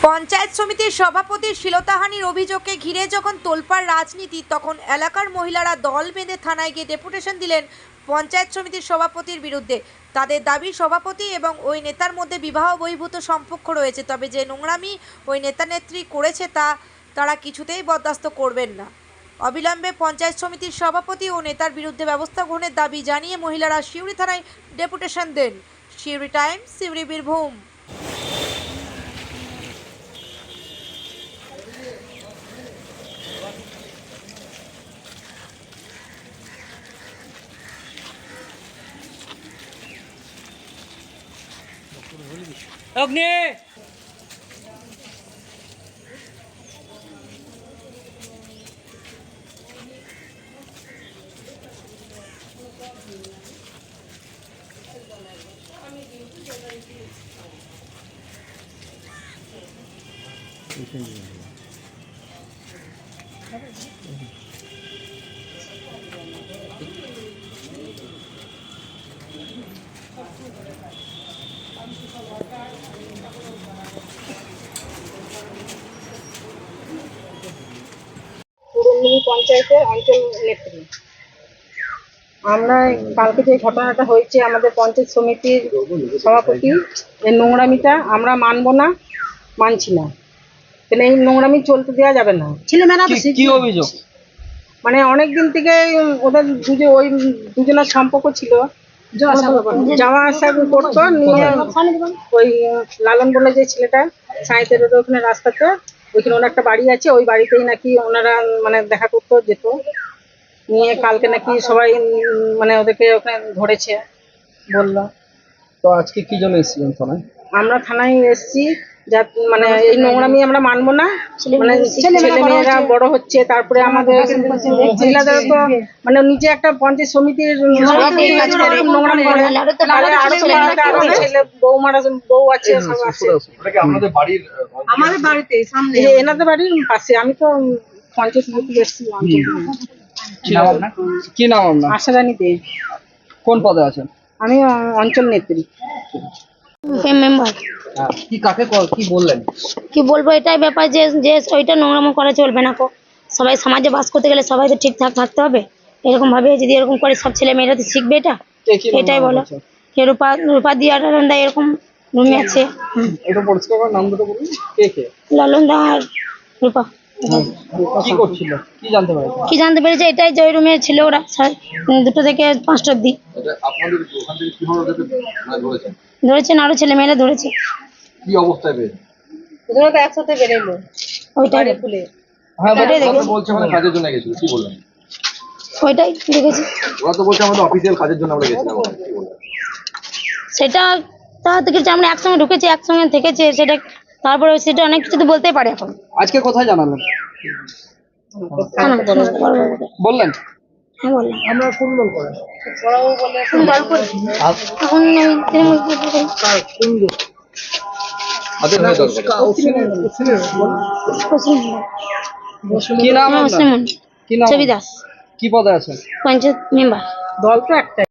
পঞ্চায়েত সমিতির সভাপতির শ্লীলতাহানির অভিযোগকে ঘিরে যখন তোলপাড় রাজনীতি, তখন এলাকার মহিলারা দল বেঁধে থানায় গিয়ে ডেপুটেশন দিলেন পঞ্চায়েত সমিতির সভাপতির বিরুদ্ধে। তাদের দাবি, সভাপতি এবং ওই নেতার মধ্যে বিবাহ বহির্ভূত সম্পর্ক রয়েছে, তবে যে নোংরামি ওই নেতা নেত্রী করেছে তা তারা কিছুতেই বরদাস্ত করবেন না। অবিলম্বে পঞ্চায়েত সমিতির সভাপতি ও নেতার বিরুদ্ধে ব্যবস্থা গ্রহণের দাবি জানিয়ে মহিলারা সিউড়ি থানায় ডেপুটেশন দেন। সিউড়ি টাইমস, সিউড়ি, বীরভূম। অগ্নি পঞ্চায়েতের অঞ্চল নেত্রী। আমরা কালকে যে ঘটনাটা হয়েছে আমাদের পঞ্চায়েত সমিতির সভাপতি, এই নোংরামিটা আমরা মানবো না, মানছি না। তাহলে এই নোংরামি চলতে দেওয়া যাবে না। ছেলেমেয়েরা কি অভিযোগ? মানে অনেকদিন থেকে ওদের ওই দুজনের সম্পর্ক ছিল, যাওয়া আসা করতো। নিয়ে ওই লালন বলে যে ছেলেটা সাঁইতের ওখানে রাস্তাতে, ওইখানে ওনার একটা বাড়ি আছে, ওই বাড়িতেই নাকি ওনারা মানে দেখা করতে যেত। নিয়ে কালকে নাকি সবাই মানে ওদেরকে ওখানে ধরেছে বললো। তো আজকে কি জন্য এসেছিলেন থানায়? আমরা থানায় এসেছি, যা মানে এই নোংরামি আমরা মানবো না। মানে ছেলে মেয়েরা বড় হচ্ছে, তারপরে আমাদের মহিলাদের তো মানে নিজে একটা পঞ্চায়েত সমিতির নোংরামি করে, আরো ছেলে বউ আছে, সব আছে। আমাদের বাড়িতে সামনে, এনাদের বাড়ির পাশে। আমি তো পঞ্চায়েত সমিতি এসেছি। কি নাম আপনার? আশারানী দে। কোন পদে আছেন? আমি অঞ্চল নেত্রী। মেম্বার। কি কাকে কি বললেন? কি বলবো, এটাই ব্যাপার যে যে ওইটা নোংরামো করা চলবে না। সবাই সমাজে বাস করতে গেলে সবাই তো ঠিকঠাক থাকতে হবে। এরকম ভাবে যদি এরকম করে সব ছেলে মেয়েরা তো শিখবে এটা। এটাই বলো। রূপা দিয়া লালন দা এরকম রুমে আছে। এটা পরিষ্কার করে নাম দুটো বলুন। কে কে? লালন দা আর রূপা। কি করছিল? কি জানতে পেরেছে এটাই যে ওই রুমে ছিল ওরা 2টা থেকে 5টা অবধি। আপনাদের ওখান থেকে কিভাবে ধরেছেন? ধরেছেন, আরো ছেলে মেয়েরা ধরেছে। কি অবস্থায় পেয়েছে? দুজনে তো একসাথে বেরোলো ওইটাই ফুলে। হ্যাঁ, বলছে মানে কাজের জন্য গেছিল, কি বললেন? ওইটাই দেখেছি। ওরা তো বলছে আমাদের অফিসিয়াল কাজের জন্য আমরা গেছিলাম। কি বললেন? সেটা তা থেকে আমরা একসঙ্গে ঢুকেছি, একসঙ্গে থেকেছে, সেটা তারপরে সেটা অনেক কিছু তো বলতেই পারে। এখন আজকে কোথায় জানালেন? বললেন? হ্যাঁ বললাম। আমরা কোন দল করেন? এখন কি নাম আপনার? মুসলিম কি নাম? ছবি দাস। কি পদে আছেন? পঞ্চায়েত মেম্বার। দল তো একটাই।